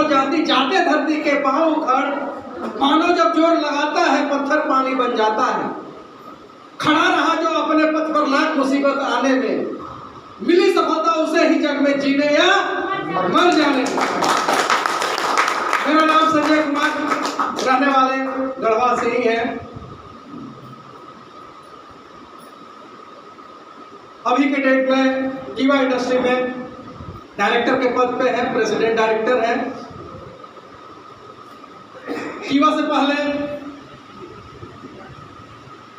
जाती जाते धरती के पांव उखड़, मानो जब जोर लगाता है पत्थर पानी बन जाता है। खड़ा रहा जो अपने पथ पर लाख मुसीबत आने में, मिली सफलता उसे ही जग में जीने या मर जाने। मेरा नाम संजय कुमार, रहने वाले गढ़वा से ही है। अभी के डेट में कीवा इंडस्ट्री में डायरेक्टर के पद पे है, प्रेसिडेंट डायरेक्टर है। कीवा से पहले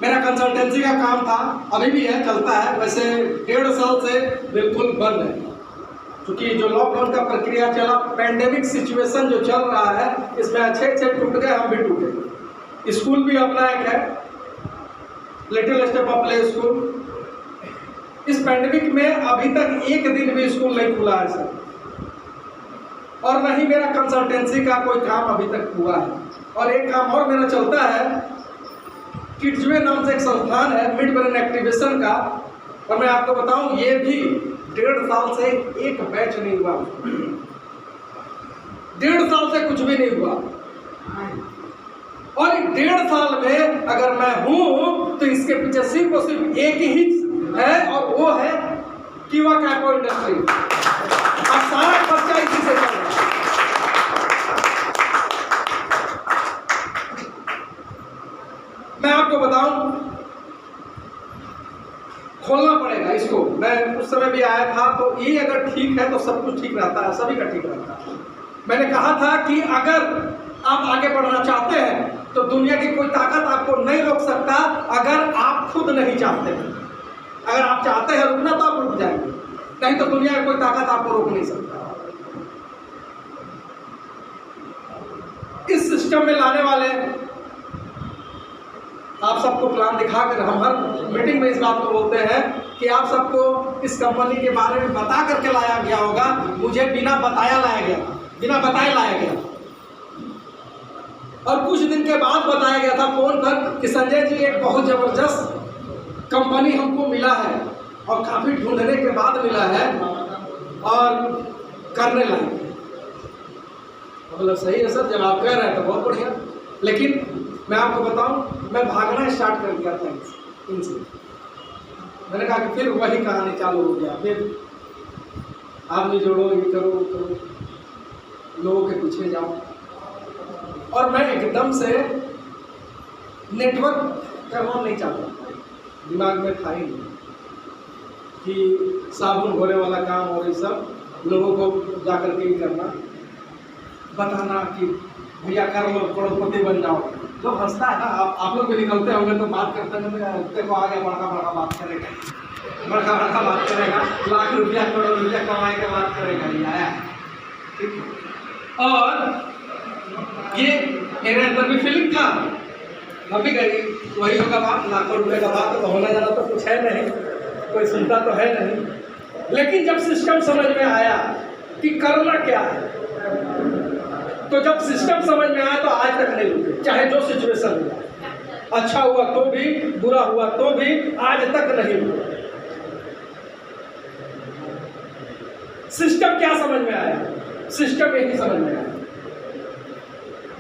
मेरा कंसल्टेंसी का काम था, अभी भी है, चलता है। वैसे 1.5 साल से बिल्कुल बंद है, क्योंकि जो लॉकडाउन का प्रक्रिया चला, पैंडेमिक सिचुएशन जो चल रहा है, इसमें अच्छे टूट गए, हम भी टूटे। स्कूल भी अपना एक है, little step of play school. इस पैंडेमिक में अभी तक एक दिन भी स्कूल नहीं खुला है सर, और न ही मेरा कंसल्टेंसी का कोई काम अभी तक हुआ है। और एक काम और मेरा चलता है, किड्सवे नाम से एक संस्थान है मिड ब्रेन एक्टिवेशन का, और मैं आपको बताऊं ये भी 1.5 साल से एक बैच नहीं हुआ, 1.5 साल से कुछ भी नहीं हुआ। और 1.5 साल में अगर मैं हूं तो इसके पीछे सिर्फ और सिर्फ एक ही है, और वो है कीवा कैपो इंडस्ट्री। अब सारा खर्चा इसी से चल रहा है। मैं आपको बताऊं, खोलना पड़ेगा इसको। मैं उस समय भी आया था, तो ये अगर ठीक है तो सब कुछ ठीक रहता है, सभी का ठीक रहता है। मैंने कहा था कि अगर आप आगे बढ़ना चाहते हैं तो दुनिया की कोई ताकत आपको नहीं रोक सकता, अगर आप खुद नहीं चाहते हैं। अगर आप चाहते हैं रुकना तो आप रुक जाएंगे, नहीं तो दुनिया की कोई ताकत आपको रोक नहीं सकता। इस सिस्टम में लाने वाले आप सबको प्लान दिखाकर, हम हर मीटिंग में इस बात को बोलते हैं कि आप सबको इस कंपनी के बारे में बता करके लाया गया होगा। मुझे बिना बताया लाया गया, बिना बताए लाया गया, और कुछ दिन के बाद बताया गया था फोन पर कि संजय जी एक बहुत जबरदस्त कंपनी हमको मिला है, और काफी ढूंढने के बाद मिला है, और करने लाए। मतलब सही है सर, जब आप कह रहे हैं तो बहुत बढ़िया। लेकिन मैं आपको बताऊं, मैं भागना स्टार्ट कर दिया था इनसे। मैंने कहा कि फिर वही कहानी चालू हो गया, फिर आदमी जोड़ो, ये करो करो, लोगों के पीछे जाओ। और मैं एकदम से नेटवर्क करना नहीं चाहता, दिमाग में था ही नहीं कि साबुन घोले वाला काम और ये सब लोगों को जाकर के ही करना, बताना कि भैया कर लो, करोड़पति बन जाओ। जो हंसता है ना, आप लोग भी निकलते होंगे तो बात करते हैं, देखो आ गया बड़का बड़का बात करेगा, बड़का बड़का बात करेगा, लाख रुपया करोड़ रुपया कमाए के बात करेगा, ये आया। ठीक है, और ये मेरे अंदर भी फीलिंग था, अभी गई वही होगा बात, लाखों रुपये का बात तो होना जाना तो कुछ है नहीं, कोई सुनता तो है नहीं। लेकिन जब सिस्टम समझ में आया कि करना क्या है, तो जब सिस्टम समझ में आया तो आज तक नहीं रुके, चाहे जो सिचुएशन हुआ, अच्छा हुआ तो भी, बुरा हुआ तो भी, आज तक नहीं रुके। सिस्टम क्या समझ में आया? सिस्टम यही समझ में आया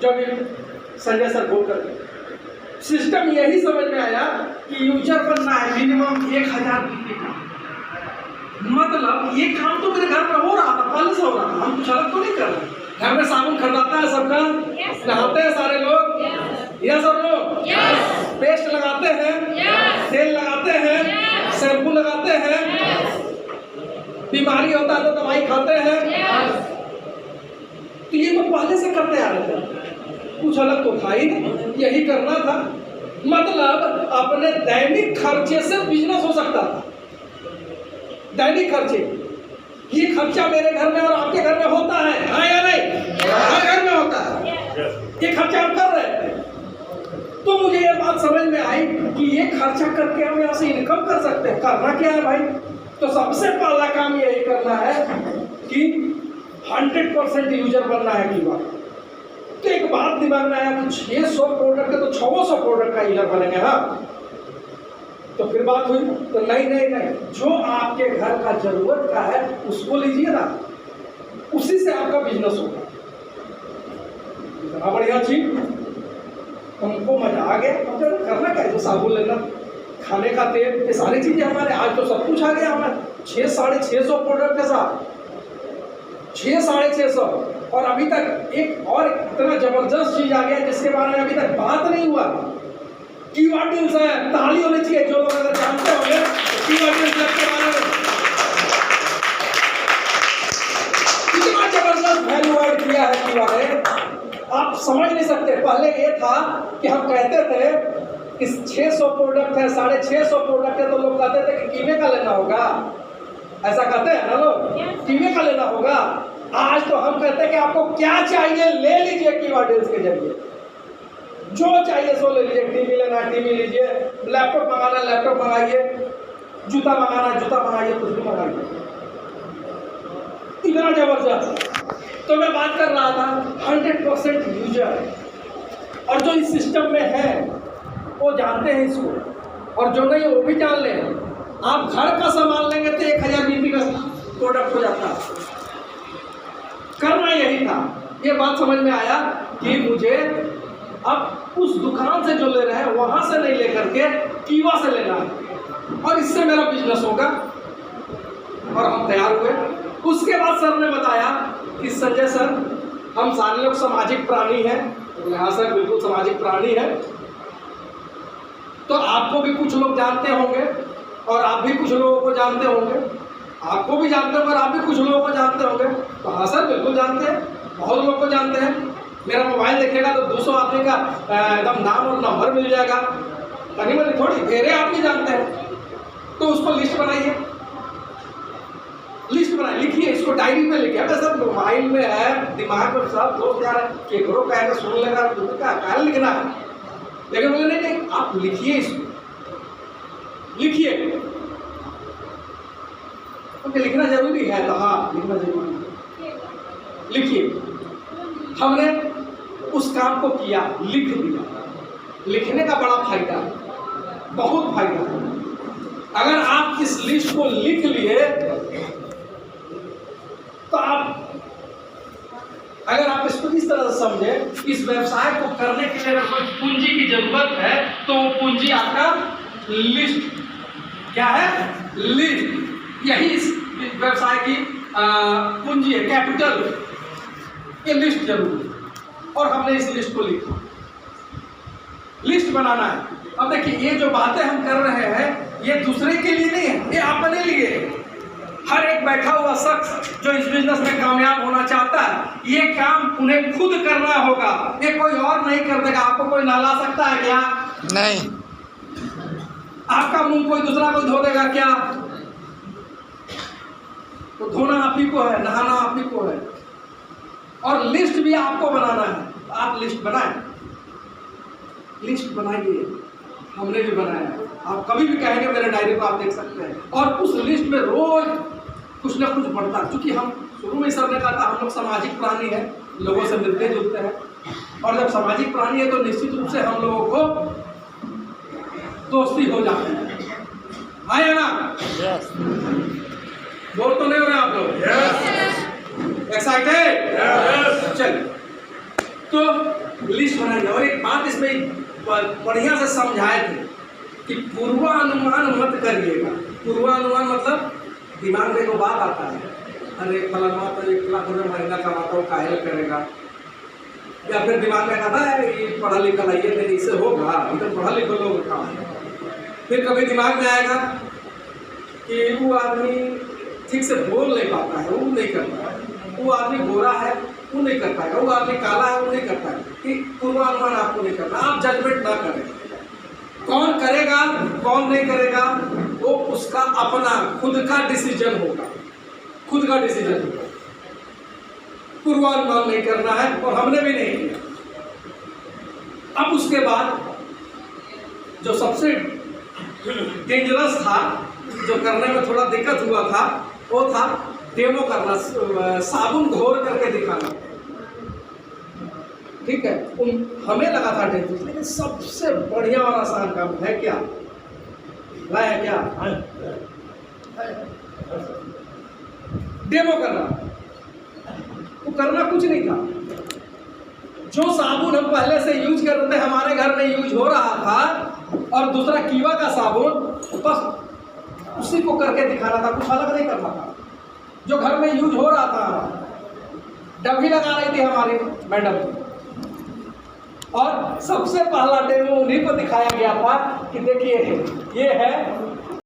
जो भी संजय सर बोल करके, सिस्टम यही समझ में आया कि यूजर बनना है मिनिमम 1000 रुपये का। मतलब ये काम तो मेरे घर में हो रहा था, पहले से हो रहा था, हम कुछ अलग तो नहीं कर रहे। घर में साबुन खरीदाता है सबका, नहाते हैं सारे लोग, यस और नो, पेस्ट लगाते हैं, तेल लगाते हैं, शैम्पू लगाते हैं, बीमारी होता है तो दवाई खाते हैं। तो ये तो पहले से करते आ रहे थे, कुछ अलग तो था ही नहीं, यही करना था। मतलब अपने दैनिक खर्चे से बिजनेस हो सकता था, दैनिक खर्चे। ये खर्चा मेरे घर में और आपके घर में होता है, हाँ या नहीं? हर घर में होता है, ये खर्चा हम कर रहे थे। तो मुझे ये बात समझ में आई कि ये खर्चा करके हम यहाँ से इनकम कर सकते हैं। करना क्या है भाई? तो सबसे पहला काम यही करना है कि 100% यूजर बनना है कीवा। तो एक बात दिमाग में आया कि 600 प्रोडक्ट है तो 600 प्रोडक्ट का यूजर बनेंगे। हाँ, तो फिर बात हुई तो नहीं, जो आपके घर का जरूरत का है उसको लीजिए ना, उसी से आपका बिजनेस होगा। इतना बढ़िया चीज, हमको मजा आ गया। अब जरा करना क्या है, जो साबुन लेना, खाने का तेल, ये सारी चीजें हमारे आज तो सब कुछ आ गया हमारे 600-650 प्रोडक्ट के साथ, 600-650। और अभी तक एक और इतना जबरदस्त चीज आ गया जिसके बारे में अभी तक बात नहीं हुआ, कीवा डील्स है। ताली होनी चाहिए जो लोग अगर जानते होंगे कीवा डील्स के बारे में। कितना जबरदस्त वैल्यू ऐड किया है कीवा ने, आप समझ नहीं सकते। पहले ये था कि हम कहते थे इस 600 प्रोडक्ट है, 650 प्रोडक्ट है, तो लोग कहते थे कि कीवे का लेना होगा, ऐसा कहते हैं ना लोग, कीवे का लेना होगा। आज तो हम कहते हैं कि आपको क्या चाहिए ले लीजिए कीवा डील्स के जरिए, जो चाहिए सो ले लीजिए। टीवी लेना है टीवी लीजिए, लैपटॉप मंगाना लैपटॉप मंगाइए, जूता मंगाना जूता मंगाइए, कुछ भी मंगाइए। इतना जबरदस्त। तो मैं बात कर रहा था 100% यूजर, और जो इस सिस्टम में है वो जानते हैं इसको, और जो नहीं वो भी जान लें। आप घर का सामान लेंगे तो 1000 बीपी का प्रोडक्ट हो जाता है। करना यही था। ये बात समझ में आया कि मुझे अब उस दुकान से जो ले रहे हैं वहां से नहीं लेकर के कीवा से लेना है, और इससे मेरा बिजनेस होगा। और हम तैयार हुए। उसके बाद सर ने बताया कि संजय सर, हम सारे लोग सामाजिक प्राणी हैं। हाँ सर, बिल्कुल सामाजिक प्राणी है। तो आपको भी कुछ लोग जानते होंगे, और आप भी कुछ लोगों को जानते होंगे, आपको भी जानते होंगे और आप भी कुछ लोगों को जानते होंगे। तो हाँ सर, बिल्कुल जानते हैं, बहुत लोग को जानते हैं। मेरा मोबाइल देखेगा तो 200 आदमी का एकदम नाम और नंबर मिल जाएगा। कहीं बनी थोड़ी, ढेरे आदमी जानते हैं। तो उसको लिस्ट बनाइए, लिस्ट बनाइए, लिखिए, इसको डायरी में लिखिए। अगर सब मोबाइल में है, दिमाग में सब दोस्त यार केकरो कहेगा सुन लेगा, क्या लिखना है। लेकिन बोले नहीं नहीं, आप लिखिए, इसको लिखिए, क्योंकि लिखना जरूरी है। तो हाँ, लिखना जरूरी है, लिखिए। हमने उस काम को किया, लिख दिया। लिखने का बड़ा फायदा है, बहुत फायदा है। अगर आप इस लिस्ट को लिख लिए तो आप, अगर आप इसको इस तरह से समझे, इस व्यवसाय को करने के लिए अगर कोई पूंजी की जरूरत है तो वो पूंजी आपका लिस्ट, क्या है, लिस्ट। यही इस व्यवसाय की पूंजी है, कैपिटल। ये लिस्ट जरूर, और हमने इस लिस्ट को लिखा। लिस्ट बनाना है। अब देखिए, ये जो बातें हम कर रहे हैं ये दूसरे के लिए नहीं है, ये अपने लिए है। हर एक बैठा हुआ शख्स जो इस बिजनेस में कामयाब होना चाहता है, ये काम उन्हें खुद करना होगा, ये कोई और नहीं कर देगा। आपको कोई नहला सकता है क्या? नहीं। आपका मुंह कोई दूसरा कोई धो देगा क्या? तो धोना आप ही को है, नहाना आप ही को है, और लिस्ट भी आपको बनाना है। आप लिस्ट बनाएं, लिस्ट बनाइए। हमने भी बनाया। आप कभी भी कहेंगे मेरे डायरी को आप देख सकते हैं, और उस लिस्ट में रोज कुछ ना कुछ बढ़ता है। क्योंकि हम शुरू में सर ने कहा था हम लोग सामाजिक प्राणी हैं, लोगों से मिलते जुलते हैं, और जब सामाजिक प्राणी है तो निश्चित रूप से हम लोगों को दोस्ती हो जाती है। हाँ या ना? यस। बोल तो नहीं हो रहे आप लोग? यस। एक्साइटेड? चलिए, तो लिस्ट बनाइए। और एक बात इसमें बढ़िया से समझाए थे कि पूर्वानुमान मत करिएगा। पूर्वानुमान मतलब दिमाग में एक बात आता है, अरे फलाना तो 1 लाख रुपये महीना कमाता हूँ, काहे करेगा। या फिर दिमाग में आता है ये पढ़ा लिखा लाइए, नहीं इससे होगा, इधर पढ़ा लिखा लोग काम। फिर कभी दिमाग में आएगा कि वो आदमी ठीक से बोल नहीं पाता है, वो नहीं करता है, वो आदमी गोरा है वो नहीं कर पाएगा, वो आदमी काला है वो नहीं कर पाएगा। कि पूर्वानुमान आपको नहीं करना। आप जजमेंट ना करें, कौन करेगा कौन नहीं करेगा वो उसका अपना खुद का डिसीजन होगा, खुद का डिसीजन होगा। पूर्वानुमान नहीं करना है, और हमने भी नहीं किया। अब उसके बाद जो सबसे डेंजरस था, जो करने में थोड़ा दिक्कत हुआ था, वो था डेमो करना, साबुन घोर करके दिखाना। ठीक है, हमें लगा था डेंजरस, लेकिन सबसे बढ़िया और आसान काम है क्या? लाया क्या? डेमो करना। वो करना कुछ नहीं था, जो साबुन हम पहले से यूज कर रहे थे, हमारे घर में यूज हो रहा था, और दूसरा कीवा का साबुन, बस उसी को करके दिखाना था, कुछ अलग नहीं करना था। जो घर में यूज हो रहा था, डब्बी लगा रही थी हमारी मैडम, और सबसे पहला डेमो उन्हीं को दिखाया गया था कि देखिए ये है